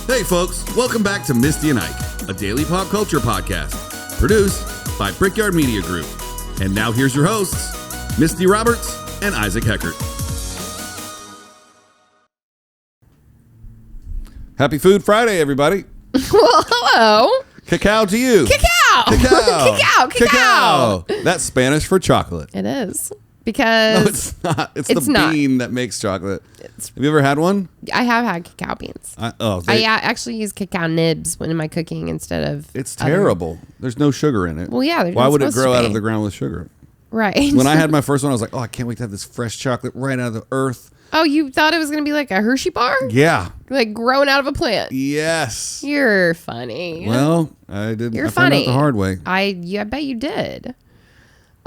Hey folks, welcome back to Misty and Ike, a daily pop culture podcast, produced by Brickyard Media Group. And now here's your hosts, Misty Roberts and Isaac Heckert. Happy Food Friday, everybody. Well, hello. Cacao to you. Cacao. Cacao. That's Spanish for chocolate. It is. Because... No, it's not. It's the bean that makes chocolate. Have you ever had one? I have had cacao beans. I actually use cacao nibs in my cooking instead of... It's terrible. There's no sugar in it. Well, yeah. Why would it grow out of the ground with sugar? Right. When I had my first one, I was like, oh, I can't wait to have this fresh chocolate right out of the earth. Oh, you thought it was going to be like a Hershey bar? Yeah. Like growing out of a plant? Yes. You're funny. Well, I didn't. You're I funny. found out the hard way. I bet you did.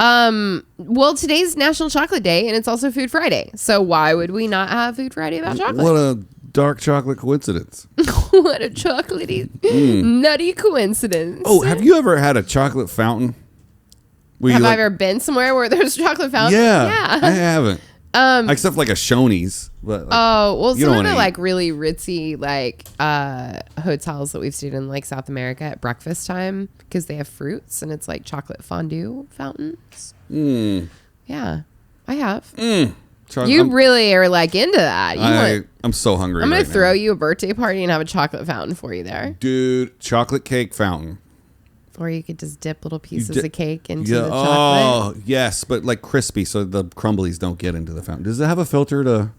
Well, today's National Chocolate Day, and it's also Food Friday. So why would we not have Food Friday about chocolate? What a dark chocolate coincidence. What a chocolatey, nutty coincidence. Oh, have you ever had a chocolate fountain? Have I ever been somewhere where there's a chocolate fountain? Yeah. I haven't. Except like a Shoney's. But some of the like really ritzy like hotels that we've stayed in like South America at breakfast time because they have fruits and it's like chocolate fondue fountains. Yeah, I have. You really are like into that. I'm so hungry. I'm gonna throw you a birthday party and have a chocolate fountain for you there, dude. Chocolate cake fountain. Or you could just dip little pieces of cake into the chocolate. Oh, yes, but like crispy so the crumblies don't get into the fountain. Does it have a filter to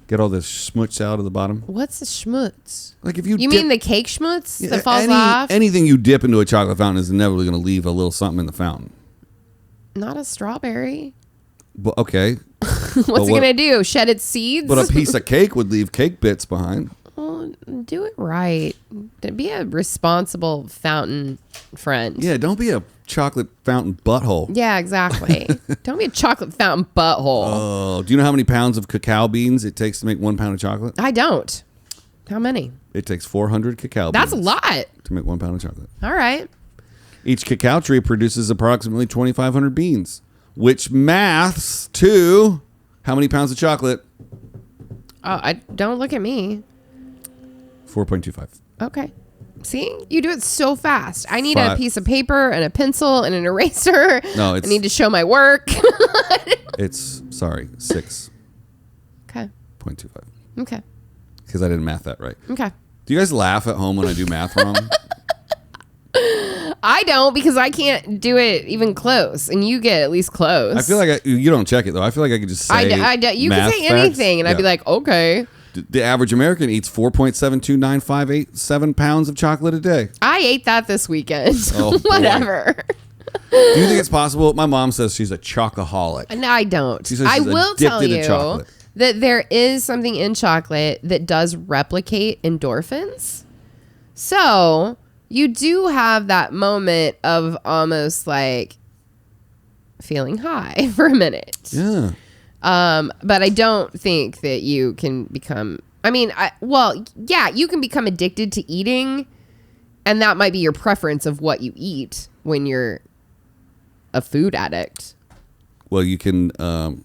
get all the schmutz out of the bottom? What's the schmutz? Like if you mean the cake schmutz that falls off? Anything you dip into a chocolate fountain is inevitably going to leave a little something in the fountain. Not a strawberry. Well, okay. What's it going to do? Shed its seeds? But a piece of cake would leave cake bits behind. Well, do it right. Be a responsible fountain friend. Yeah, don't be a chocolate fountain butthole. Yeah, exactly. Don't be a chocolate fountain butthole. Oh, do you know how many pounds of cacao beans it takes to make 1 pound of chocolate? I don't. How many? It takes 400 cacao beans. That's a lot. To make 1 pound of chocolate. All right. Each cacao tree produces approximately 2,500 beans, which maths to how many pounds of chocolate? Oh, don't look at me. 4.25. Okay. See? You do it so fast. I need a piece of paper and a pencil and an eraser. No, I need to show my work. It's 6. Okay. 0.25. Okay. Because I didn't math that right. Okay. Do you guys laugh at home when I do math wrong? I don't because I can't do it even close, and you get at least close. I feel like you don't check it though. I feel like I could just say you can say anything, and I'd be like, okay. The average American eats 4.72957 pounds of chocolate a day. I ate that this weekend. Oh, whatever. Do you think it's possible? My mom says she's a chocoholic. No, I don't. She says I she's will tell addicted you to chocolate. that there is something in chocolate that does replicate endorphins. So you do have that moment of almost like feeling high for a minute. Yeah. But I don't think that you can become, you can become addicted to eating, and that might be your preference of what you eat when you're a food addict. Well, you can,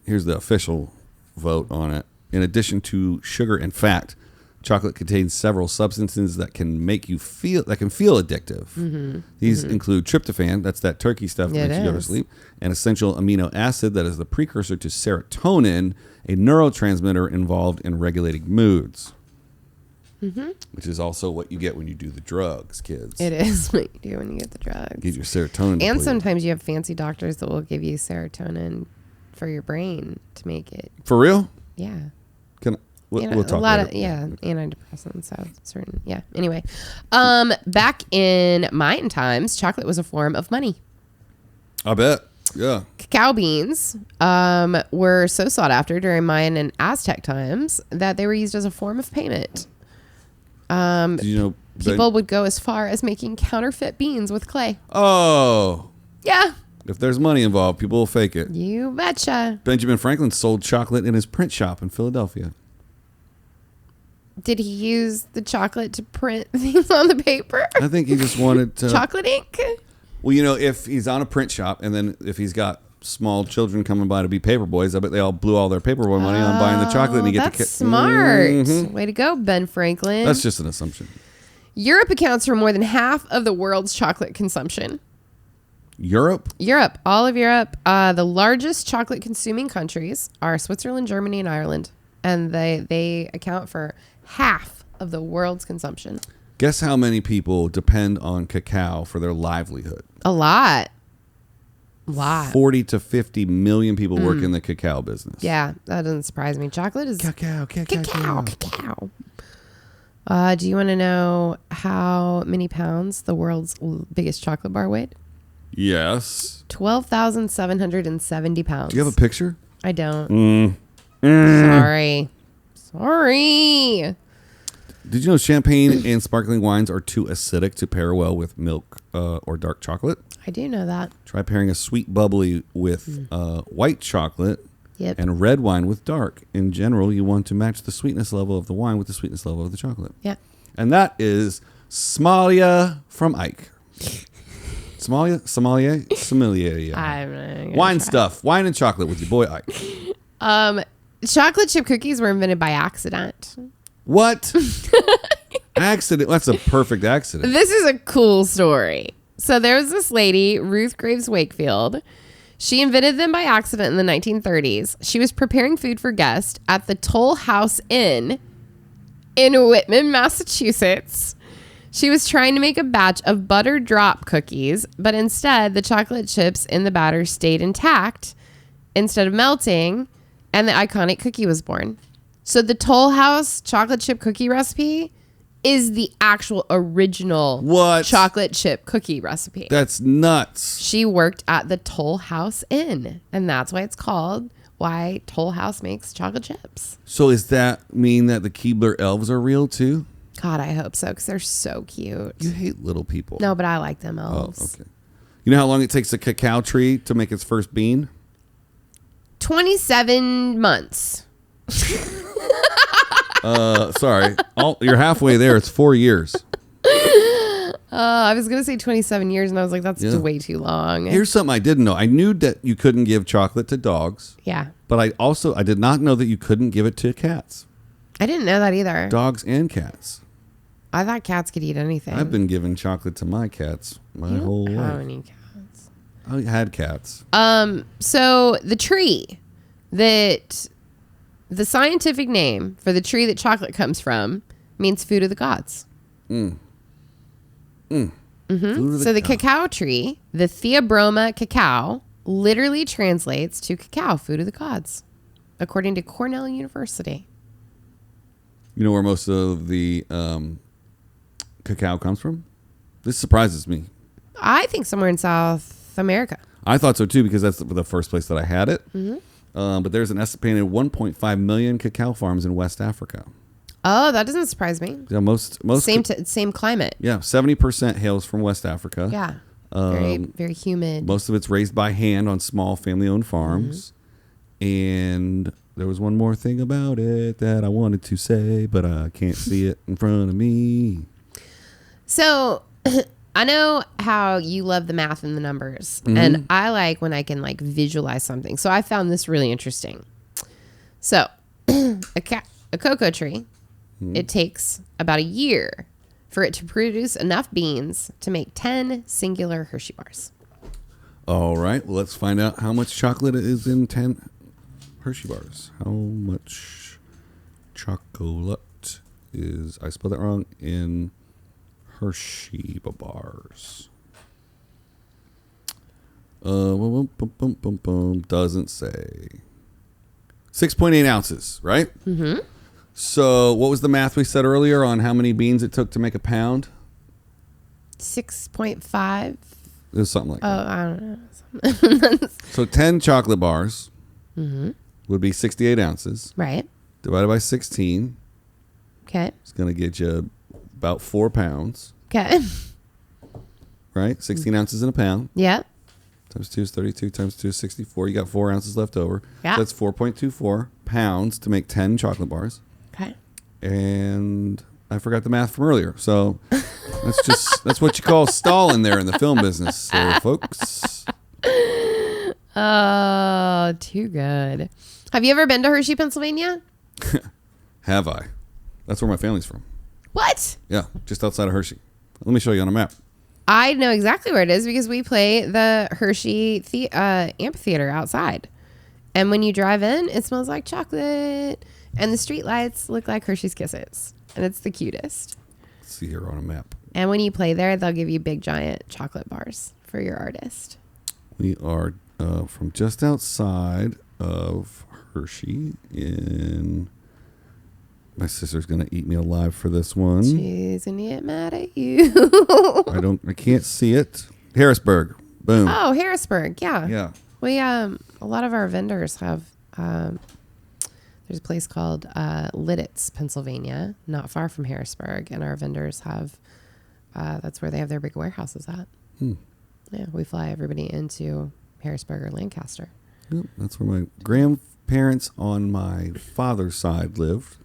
here's the official vote on it. In addition to sugar and fat, chocolate contains several substances that can feel addictive. Mm-hmm. These include tryptophan, that's that turkey stuff that makes you go to sleep, an essential amino acid that is the precursor to serotonin, a neurotransmitter involved in regulating moods. Mm-hmm. Which is also what you get when you do the drugs, kids. It is what you do when you get the drugs. Get your serotonin depleted. And sometimes you have fancy doctors that will give you serotonin for your brain to make it. For real? Yeah. We'll talk a lot later. of antidepressants. So certain, Anyway, back in Mayan times, chocolate was a form of money. I bet. Yeah. Cacao beans were so sought after during Mayan and Aztec times that they were used as a form of payment. People would go as far as making counterfeit beans with clay. Oh. Yeah. If there's money involved, people will fake it. You betcha. Benjamin Franklin sold chocolate in his print shop in Philadelphia. Did he use the chocolate to print things on the paper? I think he just wanted to... Chocolate ink? Well, if he's on a print shop and then if he's got small children coming by to be paper boys. I bet they all blew all their paperboy money on buying the chocolate, and you get that's smart. Way to go, Ben Franklin. That's just an assumption. Europe accounts for more than half of the world's chocolate consumption. Europe, all of Europe. The largest chocolate consuming countries are Switzerland, Germany, and Ireland, and they account for half of the world's consumption. Guess how many people depend on cacao for their livelihood? A lot. 40 to 50 million people work in the cacao business. Yeah, that doesn't surprise me. Chocolate is Cacao. Do you want to know how many pounds the world's biggest chocolate bar weighed? Yes. 12,770 pounds. Do you have a picture? I don't. Sorry. Did you know champagne and sparkling wines are too acidic to pair well with milk or dark chocolate? I do know that. Try pairing a sweet bubbly with white chocolate and red wine with dark. In general, you want to match the sweetness level of the wine with the sweetness level of the chocolate. Yeah. And that is Somalia from Ike. Somalia. Wine stuff. Wine and chocolate with your boy Ike. Chocolate chip cookies were invented by accident. What? Accident? That's a perfect accident. This is a cool story. So there was this lady, Ruth Graves Wakefield. She invented them by accident in the 1930s. She was preparing food for guests at the Toll House Inn in Whitman, Massachusetts. She was trying to make a batch of butter drop cookies, but instead the chocolate chips in the batter stayed intact instead of melting, and the iconic cookie was born. So the Toll House chocolate chip cookie recipe is the actual original chocolate chip cookie recipe. That's nuts. She worked at the Toll House Inn, and that's why it's called why Toll House makes chocolate chips. So does that mean that the Keebler elves are real too? God, I hope so, because they're so cute. You hate little people. No, but I like them elves. Oh, okay. You know how long it takes a cacao tree to make its first bean? 27 months. Sorry. You're halfway there. It's 4 years. I was going to say 27 years, and I was like, that's way too long. Here's something I didn't know. I knew that you couldn't give chocolate to dogs. Yeah. But I did not know that you couldn't give it to cats. I didn't know that either. Dogs and cats. I thought cats could eat anything. I've been giving chocolate to my cats my whole life. How many cats? I had cats. So the tree that the scientific name for the tree that chocolate comes from means food of the gods. So the cacao tree, the Theobroma cacao, literally translates to cacao, food of the gods, according to Cornell University. You know where most of the cacao comes from? This surprises me. I think somewhere in South America. I thought so too, because that's the first place that I had it. But there's an estimated 1.5 million cacao farms in West Africa. Oh, that doesn't surprise me. Yeah, most same climate. Yeah, 70% hails from West Africa. Yeah, very humid. Most of it's raised by hand on small family-owned farms. And there was one more thing about it that I wanted to say, but I can't see it in front of me. So I know how you love the math and the numbers, and I like when I can visualize something. So I found this really interesting. So a cocoa tree, it takes about a year for it to produce enough beans to make 10 singular Hershey bars. All right, well, let's find out how much chocolate is in 10 Hershey bars. How much chocolate is, I spelled that wrong, in Hershey bars? Doesn't say. 6.8 ounces, right? So what was the math we said earlier on how many beans it took to make a pound? 6.5. It was something like that. I don't know. So 10 chocolate bars would be 68 ounces. Right. Divided by 16. Okay. It's going to get you about 4 pounds. Okay. Right? 16 ounces in a pound. Yeah. Times 2 is 32. Times 2 is 64. You got 4 ounces left over. Yeah. So that's 4.24 pounds to make 10 chocolate bars. Okay. And I forgot the math from earlier. So that's what you call stalling there in the film business, folks. Oh, too good. Have you ever been to Hershey, Pennsylvania? Have I? That's where my family's from. What? Yeah, just outside of Hershey. Let me show you on a map. I know exactly where it is because we play the Hershey amphitheater outside. And when you drive in, it smells like chocolate. And the street lights look like Hershey's Kisses. And it's the cutest. Let's see here on a map. And when you play there, they'll give you big, giant chocolate bars for your artist. We are from just outside of Hershey in... My sister's going to eat me alive for this one. She's going to get mad at you. I can't see it. Harrisburg. Boom. Oh, Harrisburg. Yeah. Yeah. We, a lot of our vendors have, there's a place called Lidditz, Pennsylvania, not far from Harrisburg. And our vendors have, that's where they have their big warehouses at. Yeah. We fly everybody into Harrisburg or Lancaster. Yep, that's where my grandparents on my father's side lived.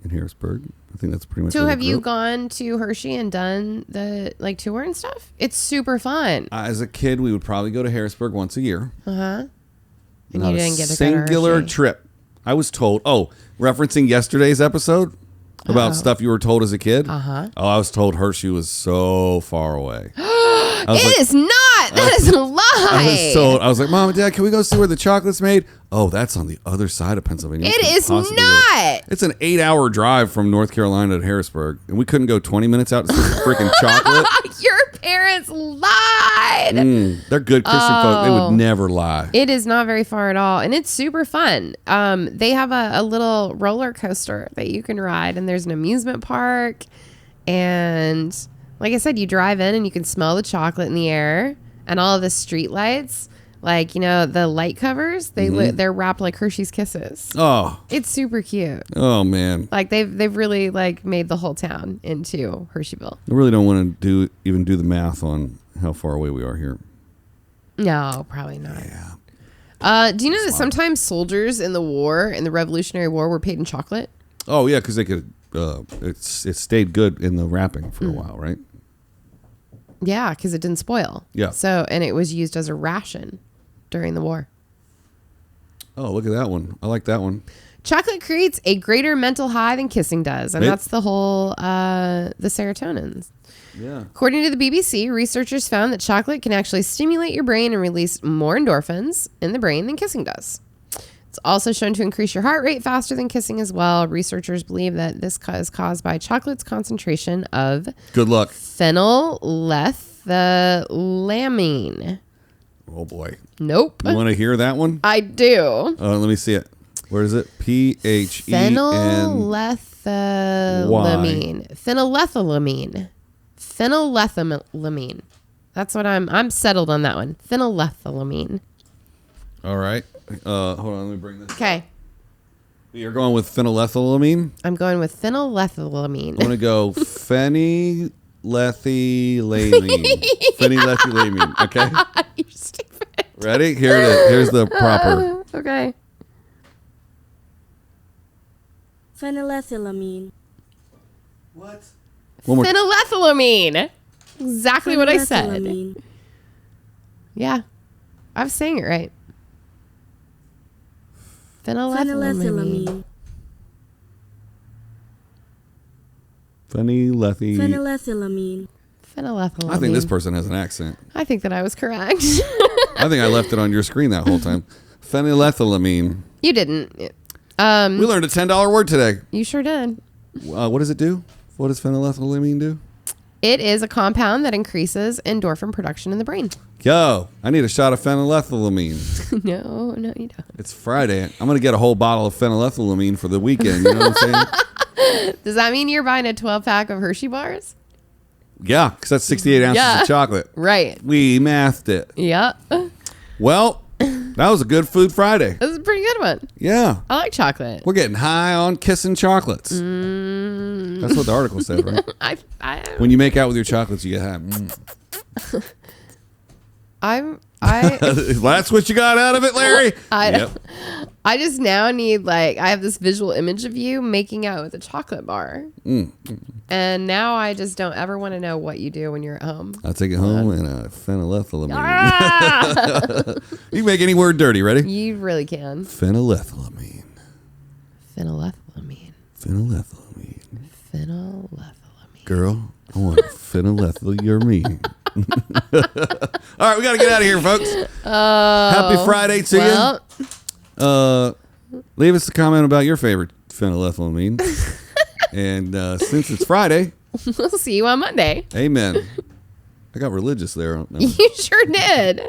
In Harrisburg. I think that's pretty much. So have you gone to Hershey and done the tour and stuff? It's super fun. As a kid, we would probably go to Harrisburg once a year. And Not you didn't get to go to singular Hershey. trip. I was told. Oh, referencing yesterday's episode about stuff you were told as a kid. Oh, I was told Hershey was so far away. It is not. That is a lie. I was like, Mom and Dad, can we go see where the chocolate's made? Oh, that's on the other side of Pennsylvania. It is not. It's an 8-hour drive from North Carolina to Harrisburg, and we couldn't go 20 minutes out to see freaking chocolate. Your parents lied. They're good Christian folk. They would never lie. It is not very far at all, and it's super fun. They have a little roller coaster that you can ride, and there's an amusement park, and like I said, you drive in and you can smell the chocolate in the air, and all of the street lights. Like, the light covers, they're wrapped like Hershey's Kisses. Oh. It's super cute. Oh, man. Like, they've really, made the whole town into Hersheyville. I really don't want to even do the math on how far away we are here. No, probably not. Yeah. Do you know that sometimes soldiers in the Revolutionary War, were paid in chocolate? Oh, yeah, because they could, it stayed good in the wrapping for a while, right? Yeah, because it didn't spoil. Yeah. So, and it was used as a ration during the war. Oh, look at that one. I like that one. Chocolate creates a greater mental high than kissing does. And that's the whole, the serotonins. Yeah. According to the BBC, researchers found that chocolate can actually stimulate your brain and release more endorphins in the brain than kissing does. It's also shown to increase your heart rate faster than kissing as well. Researchers believe that this is caused by chocolate's concentration of Good luck. phenylethylamine. Oh, boy. Nope. You want to hear that one? I do. Let me see it. Where is it? Phenylethylamine. Phenylethylamine. That's what I'm settled on that one. Phenylethylamine. All right. Hold on. Let me bring this. Okay. You're going with phenylethylamine? I'm going with phenylethylamine. I'm going to go phenylethylamine. Phenylethylamine. Okay? You're stupid. Ready? Here it is. Here's the proper. Okay. Phenylethylamine. What? One more. Phenylethylamine. Exactly what I said. Phenylethylamine. Yeah. I was saying it right. Phenylethylamine. Phenylethylamine. Phenylethylamine. I think this person has an accent. I think that I was correct. I think I left it on your screen that whole time. Phenylethylamine. You didn't. We learned a $10 word today. You sure did. What does it do? What does phenylethylamine do? It is a compound that increases endorphin production in the brain. Yo, I need a shot of phenylethylamine. No, you don't. It's Friday. I'm going to get a whole bottle of phenylethylamine for the weekend. You know what I'm saying? Does that mean you're buying a 12-pack of Hershey bars? Yeah, because that's 68 ounces of chocolate. Right. We mathed it. Yeah. Well, that was a good Food Friday. This is a pretty good one. Yeah. I like chocolate. We're getting high on kissing chocolates. That's what the article said, right? I When you make out with your chocolates, you get high. That's what you got out of it, Larry? I just now need, like, I have this visual image of you making out with a chocolate bar. And now I just don't ever want to know what you do when you're at home. I'll take it home and phenylethylamine. You can make any word dirty. Ready? You really can. Phenylethylamine. Phenylethylamine. Phenylethylamine. Phenylethylamine. Girl, I want phenylethylamine. All right, we got to get out of here, folks. Happy Friday to you. Leave us a comment about your favorite phenylethylamine. And since it's Friday, we'll see you on Monday. Amen. I got religious there. You sure did.